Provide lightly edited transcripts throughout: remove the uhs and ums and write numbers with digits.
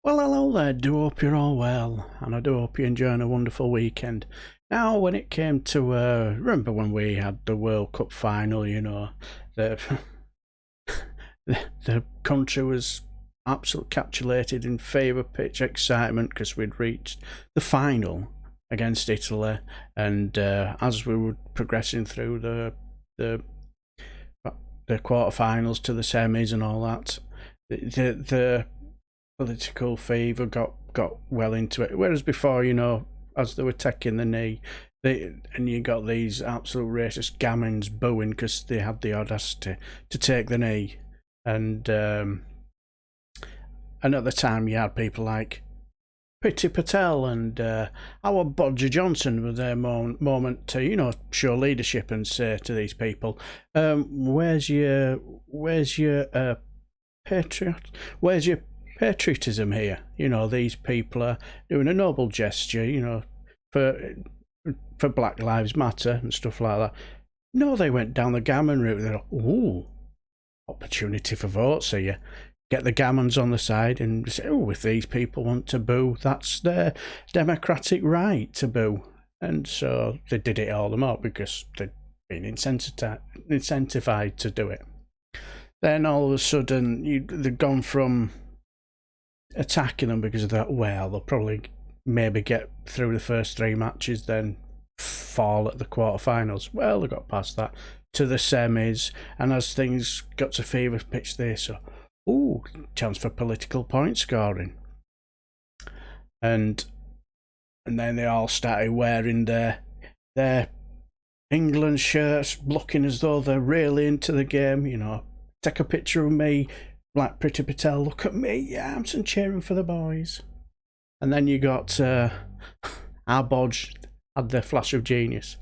Well, hello there. Do hope you're all well, and I do hope you're enjoying a wonderful weekend. Now, when it came to remember when we had the World Cup final, the the country was absolutely capitulated in fever pitch excitement because we'd reached the final against Italy, and as we were progressing through the quarterfinals to the semis and all that, the political fever got well into it. Whereas before, as they were taking the knee, and you got these absolute racist gammons booing because they had the audacity to take the knee, and at the time you had people like Priti Patel and our Boris Johnson with their moment to show leadership and say to these people, where's your patriotism here? These people are doing a noble gesture, for Black Lives Matter and stuff like that. No, they went down the gammon route. They're like, ooh, opportunity for votes here. Get the gammons on the side and say, oh, if these people want to boo, that's their democratic right to boo. And so they did it all the more because they'd been incentivized to do it. Then all of a sudden, they've gone from attacking them because of that, well, they'll probably maybe get through the first three matches, then fall at the quarterfinals. Well, they got past that to the semis, and as things got to fever pitch there, so ooh, chance for political point scoring. And then they all started wearing their England shirts, looking as though they're really into the game, take a picture of me, like Priti Patel, look at me, yeah, I'm cheering for the boys. And then you got our Bodge had the flash of genius.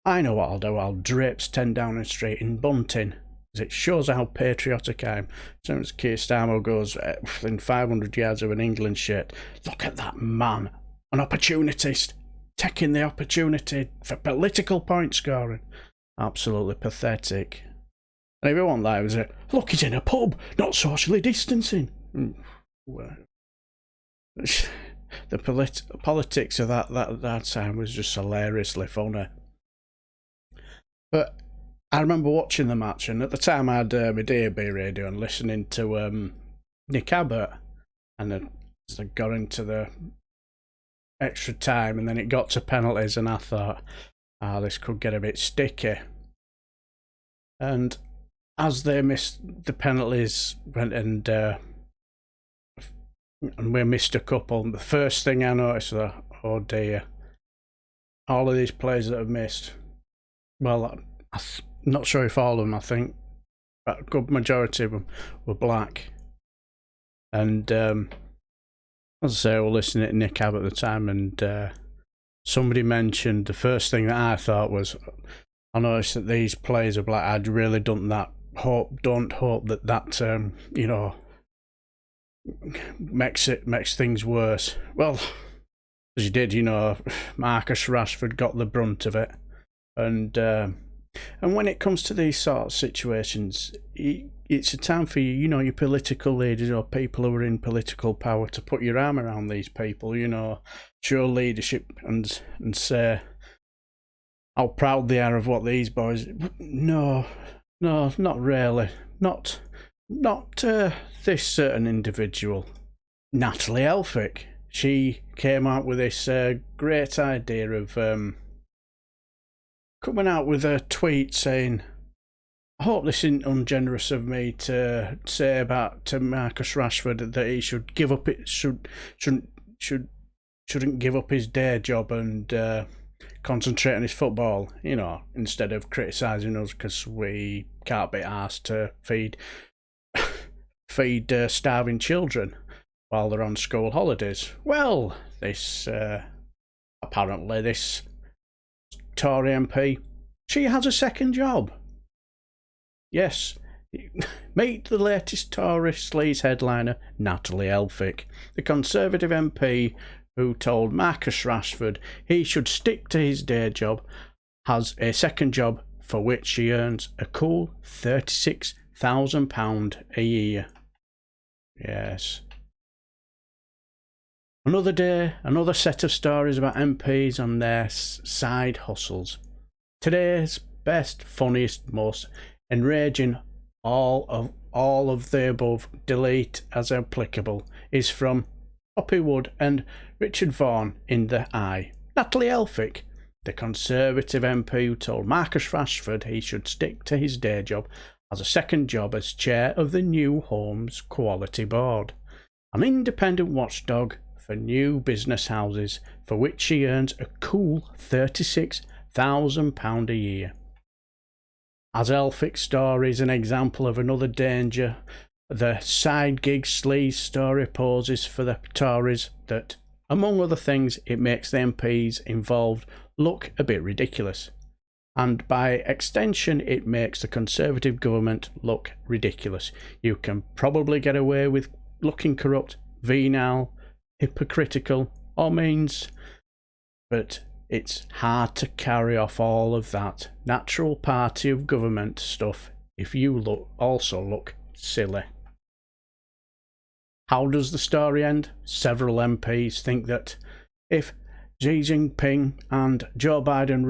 I know what I'll do, I'll drapes 10 Downing Street in bunting. It shows how patriotic I am. As soon as Keir Starmer goes within 500 yards of an England shirt, look at that man, an opportunist, taking the opportunity for political point scoring. Absolutely pathetic. And everyone there was look, he's in a pub, not socially distancing. The politics of that time was just hilariously funny. But I remember watching the match, and at the time I had my DAB radio and listening to Nick Abbott, and as they got into the extra time, and then it got to penalties, and I thought, this could get a bit sticky. And as they missed the penalties, and we missed a couple, the first thing I noticed was, oh dear, all of these players that have missed, well, I'm not sure if all of them, I think, but a good majority of them were black. And as I say, I was listening to Nick Abbott at the time, and somebody mentioned, the first thing that I thought was, I noticed that these players are black. I'd really don't hope that makes things worse. Well, as you did, Marcus Rashford got the brunt of it, and when it comes to these sort of situations, it's a time for your political leaders or people who are in political power to put your arm around these people, show leadership and say how proud they are of what these boys. No, not really. Not this certain individual, Natalie Elphicke. She came out with this great idea of coming out with a tweet saying, I hope this isn't ungenerous of me to say to Marcus Rashford that he should give up shouldn't give up his day job and concentrate on his football, instead of criticising us because we can't be asked to feed starving children while they're on school holidays. Well, apparently this Tory MP, she has a second job. Yes, meet the latest Tory sleaze headliner, Natalie Elphicke, the Conservative MP who told Marcus Rashford he should stick to his day job, has a second job for which she earns a cool £36,000 a year. Yes. Another day, another set of stories about MPs and their side hustles. Today's best, funniest, most enraging, all of the above, delete as applicable, is from Poppy Wood and Richard Vaughan in The Eye. Natalie Elphicke, the Conservative MP who told Marcus Rashford he should stick to his day job, has a second job as chair of the New Homes Quality Board, an independent watchdog for new business houses, for which she earns a cool £36,000 a year. As Elphicke's story is an example of another danger the side gig sleaze story poses for the Tories, that, among other things, it makes the MPs involved look a bit ridiculous. And by extension, it makes the Conservative government look ridiculous. You can probably get away with looking corrupt, venal, hypocritical, or means, but it's hard to carry off all of that natural party of government stuff if you also look silly. How does the story end? Several MPs think that if Xi Jinping and Joe Biden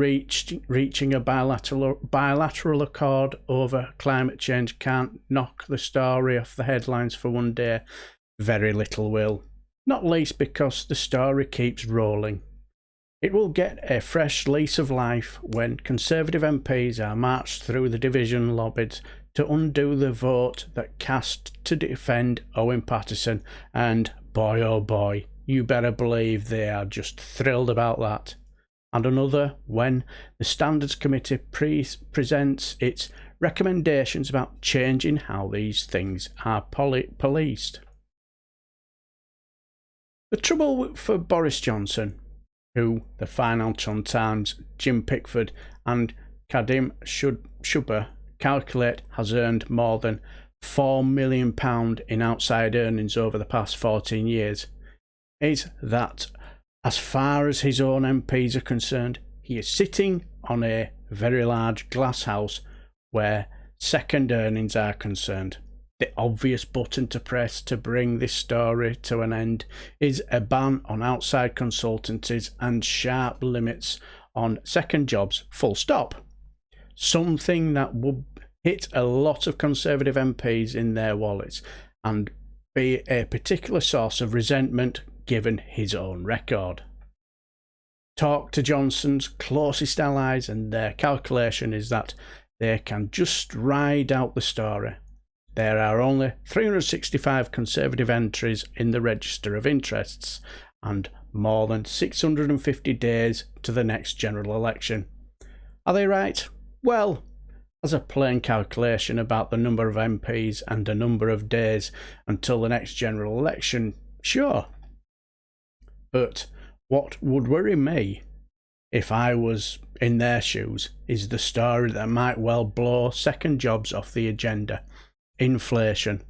reaching a bilateral accord over climate change can't knock the story off the headlines for one day, very little will. Not least because the story keeps rolling. It will get a fresh lease of life when Conservative MPs are marched through the division lobbies to undo the vote that cast to defend Owen Paterson, and boy oh boy, you better believe they are just thrilled about that. And another when the Standards Committee presents its recommendations about changing how these things are policed. The trouble for Boris Johnson, who the Financial Times, Jim Pickford and Kadim Shuba calculate has earned more than £4 million in outside earnings over the past 14 years, is that, as far as his own MPs are concerned, he is sitting on a very large glass house where second earnings are concerned. The obvious button to press to bring this story to an end is a ban on outside consultancies and sharp limits on second jobs, full stop. Something that would hit a lot of Conservative MPs in their wallets and be a particular source of resentment given his own record. Talk to Johnson's closest allies and their calculation is that they can just ride out the story. There are only 365 Conservative entries in the Register of Interests and more than 650 days to the next general election. Are they right? Well, as a plain calculation about the number of MPs and the number of days until the next general election, sure. But what would worry me, if I was in their shoes, is the story that might well blow second jobs off the agenda. Inflation.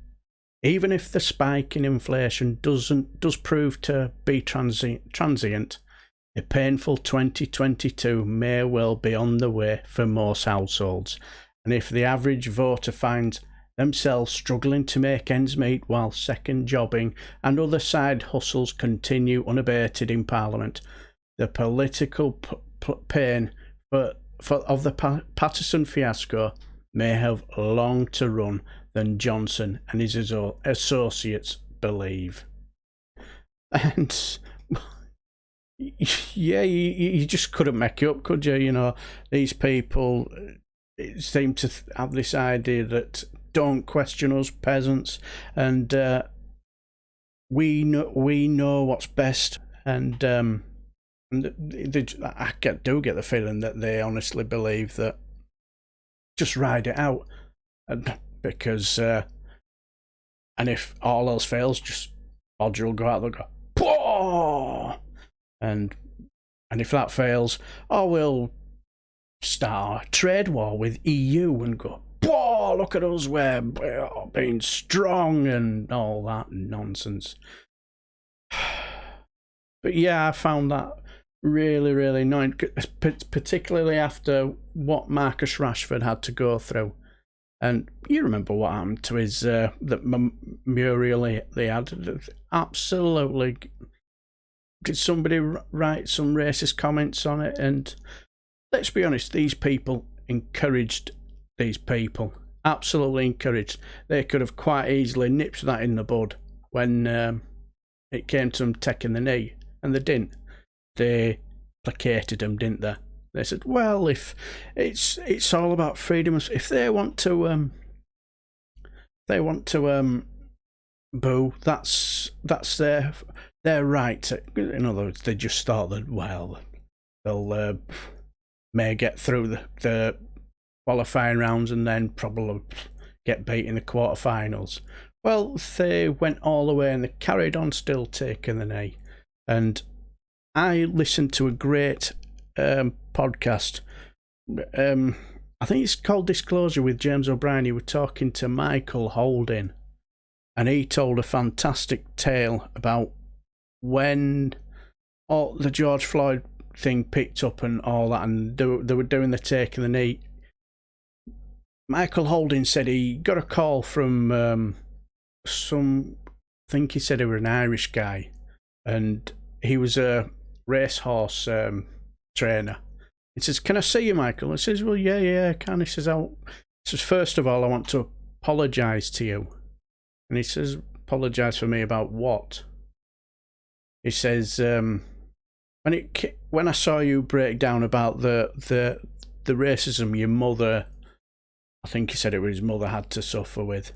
Even if the spike in inflation does prove to be transient, a painful 2022 may well be on the way for most households, and if the average voter finds themselves struggling to make ends meet while second jobbing and other side hustles continue unabated in Parliament, the political pain of the Paterson fiasco may have long to run than Johnson and his associates believe. And yeah, you just couldn't make it up, could you? You know, these people seem to have this idea that don't question us peasants, and we know what's best, and I do get the feeling that they honestly believe that just ride it out, and because and if all else fails, just Bodger will go out there and go, "Pwah!" and if that fails, we'll start a trade war with EU and go, "Pwah! Look at us, we're being strong," and all that nonsense. But yeah, I found that really, really annoying, particularly after what Marcus Rashford had to go through. And you remember what happened to his that Muriel they had absolutely did somebody write some racist comments on it? And let's be honest, these people encouraged these people. Absolutely encouraged. They could have quite easily nipped that in the bud when it came to them taking the knee, and they didn't. They placated them, didn't they? They said, "Well, if it's all about freedom, if they want to boo, that's their right." In other words, they just thought that, well, they'll may get through the qualifying rounds and then probably get beat in the quarterfinals. Well, they went all the way and they carried on still taking the knee. And I listened to a great podcast. I think it's called Disclosure with James O'Brien. He was talking to Michael Holding, and he told a fantastic tale about when all the George Floyd thing picked up and all that, and they were doing the taking the knee. Michael Holding said he got a call from I think he said he was an Irish guy, and he was a racehorse trainer. He says, "Can I see you, Michael?" I says, "Well, yeah, I can." He says, "First of all, I want to apologise to you." And he says, "Apologise for me about what?" He says, when I saw you break down about the racism your mother," I think he said it was his mother, "had to suffer with,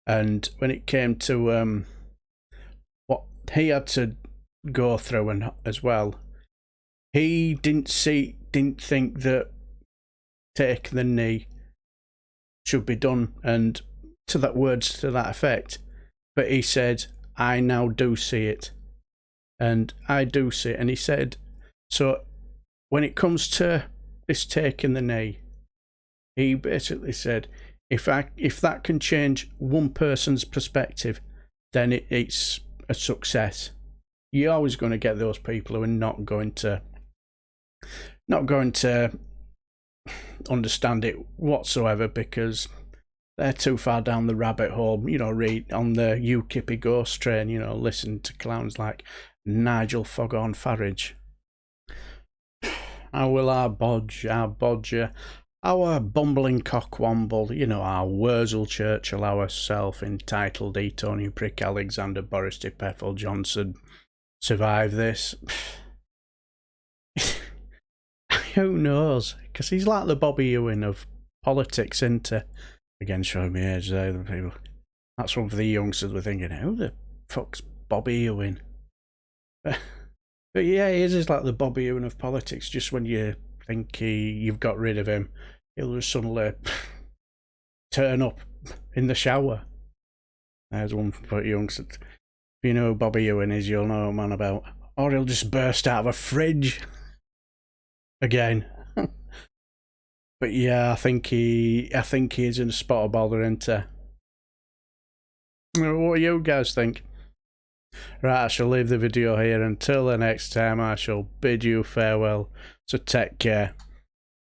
and when it came to what he had to go through and as well, he didn't think that taking the knee should be done, and to that effect. But he said, I now do see it, and I do see it." And he said, so when it comes to this taking the knee, he basically said, if that can change one person's perspective, then it's a success. You're always going to get those people who are not going to understand it whatsoever, because they're too far down the rabbit hole. Read on the UKIP ghost train, listen to clowns like Nigel Foghorn Farage. How will our bodger, our bumbling cockwomble, our Wurzel Churchill, our self-entitled Etonian prick Alexander Boris Peffel Johnson survive this? Who knows? Because he's like the Bobby Ewing of politics, isn't he? Again, showing me age there, the people. That's one for the youngsters were thinking, who the fuck's Bobby Ewing? But yeah, he is like the Bobby Ewing of politics. Just when you think you've got rid of him, he'll just suddenly turn up in the shower. There's one for youngsters. If you know who Bobby Ewing is, you'll know what I'm on about. Or he'll just burst out of a fridge. Again. But yeah, I think he is in a spot of bother, isn't he? What do you guys think? Right, I shall leave the video here. Until the next time, I shall bid you farewell. So take care.